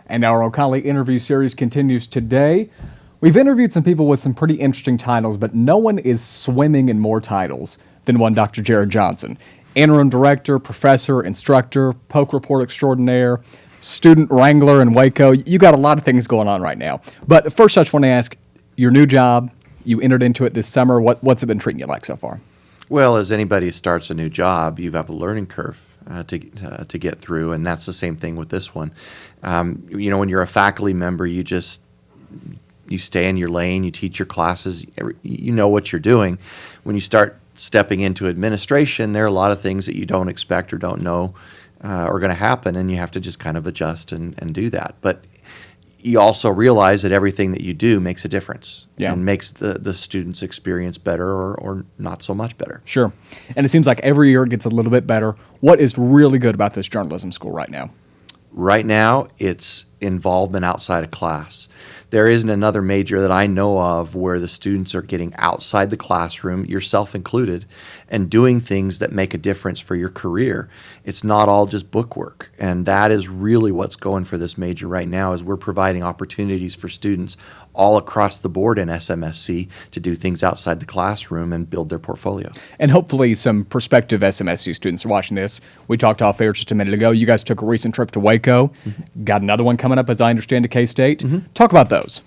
And our O'Connelly interview series continues today. We've interviewed some people with some pretty interesting titles, but no one is swimming in more titles than one Dr. Jared Johnson. Interim director, professor, instructor, poke report extraordinaire, student wrangler in Waco. You got a lot of things going on right now. But first, I just want to ask, your new job, you entered into it this summer. What's it been treating you like so far? Well, as anybody starts a new job, you have a learning curve to get through, and that's the same thing with this one. When you're a faculty member, you stay in your lane, you teach your classes, you know what you're doing. When you start stepping into administration, there are a lot of things that you don't expect or don't know are going to happen, and you have to just kind of adjust and do that. But you also realize that everything that you do makes a difference and makes the student's experience better or not so much better. Sure. And it seems like every year it gets a little bit better. What is really good about this journalism school right now? Right now, it's involvement outside of class. There isn't another major that I know of where the students are getting outside the classroom, yourself included, and doing things that make a difference for your career. It's not all just book work, and that is really what's going for this major right now, is we're providing opportunities for students all across the board in SMSC to do things outside the classroom and build their portfolio. And hopefully some prospective SMSC students are watching this. We talked off air just a minute ago. You guys took a recent trip to Waco. Got another one coming up, as I understand, to K-State. Talk about those.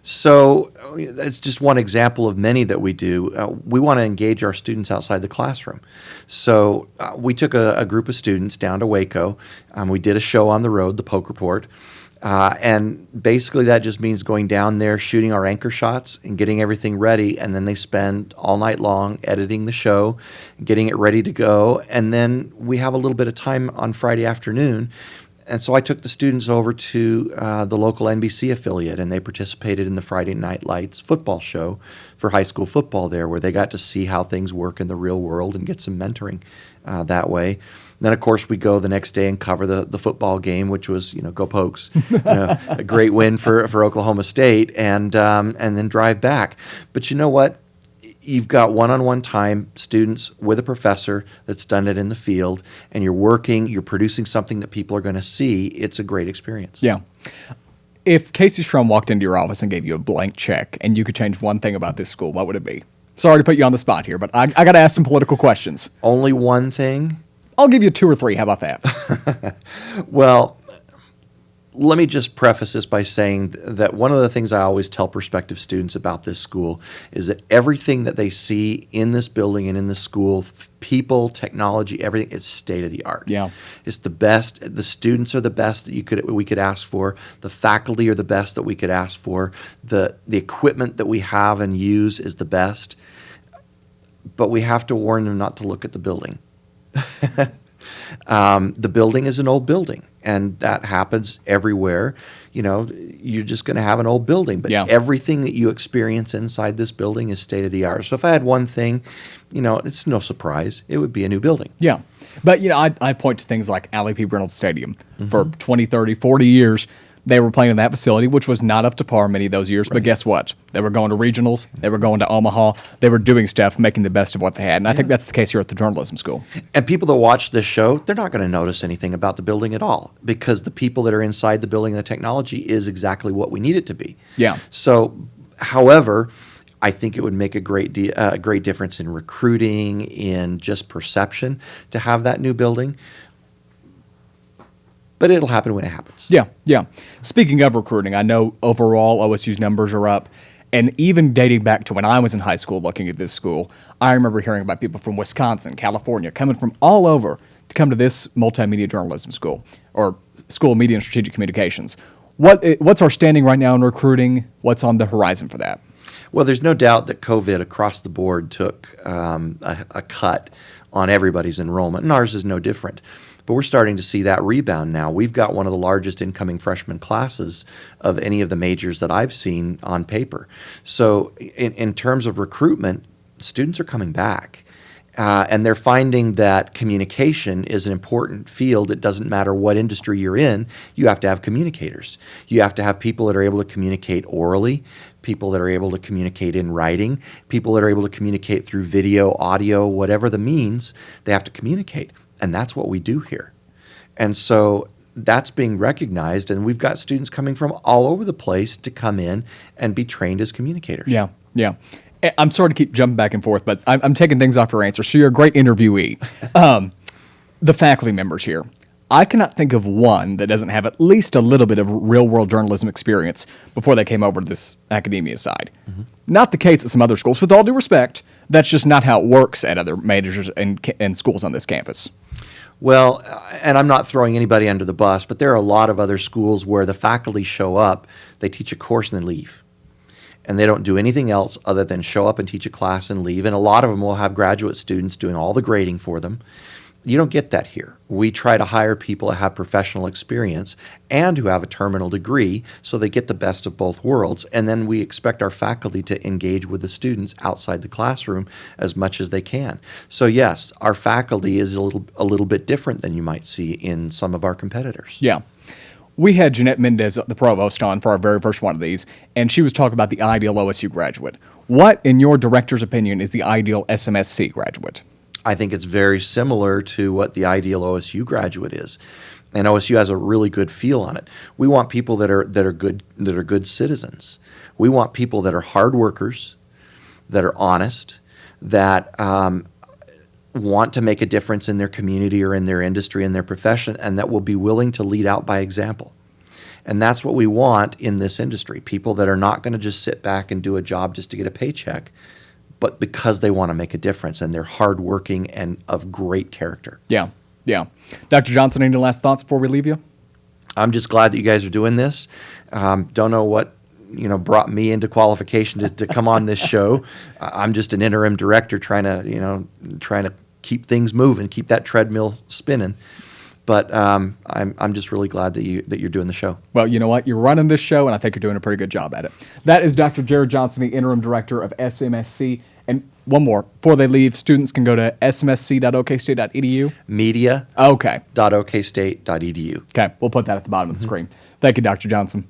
So it's just one example of many that we do. We want to engage our students outside the classroom. So we took a group of students down to Waco. We did a show on the road, the Poke Report. And basically that just means going down there, shooting our anchor shots and getting everything ready. And then they spend all night long editing the show, getting it ready to go. And then we have a little bit of time on Friday afternoon. And so I took the students over to the local NBC affiliate, and they participated in the Friday Night Lights football show for high school football there, where they got to see how things work in the real world and get some mentoring that way. Then, of course, we go the next day and cover the football game, which was, go Pokes, a great win for Oklahoma State, and then drive back. But you know what? You've got one-on-one time, students with a professor that's done it in the field, and you're producing something that people are going to see. It's a great experience. Yeah. If Casey Schrum walked into your office and gave you a blank check and you could change one thing about this school, what would it be? Sorry to put you on the spot here, but I got to ask some political questions. Only one thing? I'll give you 2 or 3. How about that? Well, let me just preface this by saying that one of the things I always tell prospective students about this school is that everything that they see in this building and in this school, people, technology, everything, it's state of the art. Yeah. It's the best. The students are the best that we could ask for. The faculty are the best that we could ask for. The equipment that we have and use is the best. But we have to warn them not to look at the building. The building is an old building, and that happens everywhere. You're just going to have an old building, but everything that you experience inside this building is state of the art. So if I had one thing, it's no surprise, it would be a new building. Yeah. But, I point to things like Allie P. Reynolds Stadium. For 20, 30, 40 years, they were playing in that facility, which was not up to par many of those years. Right. But guess what? They were going to regionals. They were going to Omaha. They were doing stuff, making the best of what they had. And I think that's the case here at the journalism school. And people that watch this show, they're not going to notice anything about the building at all, because the people that are inside the building and the technology is exactly what we need it to be. Yeah. So, however, I think it would make a great difference in recruiting, in just perception, to have that new building. But it'll happen when it happens. Yeah. Speaking of recruiting, I know overall OSU's numbers are up. And even dating back to when I was in high school looking at this school, I remember hearing about people from Wisconsin, California, coming from all over to come to this multimedia journalism school, or School of Media and Strategic Communications. What's our standing right now in recruiting? What's on the horizon for that? Well, there's no doubt that COVID across the board took a cut on everybody's enrollment, and ours is no different. But we're starting to see that rebound now. We've got one of the largest incoming freshman classes of any of the majors that I've seen on paper. So in terms of recruitment, students are coming back. And they're finding that communication is an important field. It doesn't matter what industry you're in, you have to have communicators. You have to have people that are able to communicate orally, people that are able to communicate in writing, people that are able to communicate through video, audio, whatever the means, they have to communicate. And that's what we do here. And so that's being recognized, and we've got students coming from all over the place to come in and be trained as communicators. Yeah, yeah. I'm sorry to keep jumping back and forth, but I'm taking things off your answer. So you're a great interviewee. The faculty members here, I cannot think of one that doesn't have at least a little bit of real-world journalism experience before they came over to this academia side. Not the case at some other schools. With all due respect, that's just not how it works at other majors and schools on this campus. Well, and I'm not throwing anybody under the bus, but there are a lot of other schools where the faculty show up, they teach a course and then leave. And they don't do anything else other than show up and teach a class and leave. And a lot of them will have graduate students doing all the grading for them. You don't get that here. We try to hire people that have professional experience and who have a terminal degree so they get the best of both worlds. And then we expect our faculty to engage with the students outside the classroom as much as they can. So yes, our faculty is a little bit different than you might see in some of our competitors. Yeah. We had Jeanette Mendez, the provost, on for our very first one of these, and she was talking about the ideal OSU graduate. What, in your director's opinion, is the ideal SMSC graduate? I think it's very similar to what the ideal OSU graduate is, and OSU has a really good feel on it. We want people that are good citizens. We want people that are hard workers, that are honest, that want to make a difference in their community or in their industry, in their profession, and that will be willing to lead out by example. And that's what we want in this industry. People that are not going to just sit back and do a job just to get a paycheck, but because they want to make a difference and they're hardworking and of great character. Yeah, yeah. Dr. Johnson, any last thoughts before we leave you? I'm just glad that you guys are doing this. Don't know what brought me into qualification to come on this show. I'm just an interim director trying to keep things moving, keep that treadmill spinning. But I'm just really glad that you're doing the show. Well, you know what? You're running this show, and I think you're doing a pretty good job at it. That is Dr. Jared Johnson, the interim director of SMSC. And one more. Before they leave, students can go to smsc.okstate.edu. Media.okstate.edu. Okay, we'll put that at the bottom of the screen. Thank you, Dr. Johnson.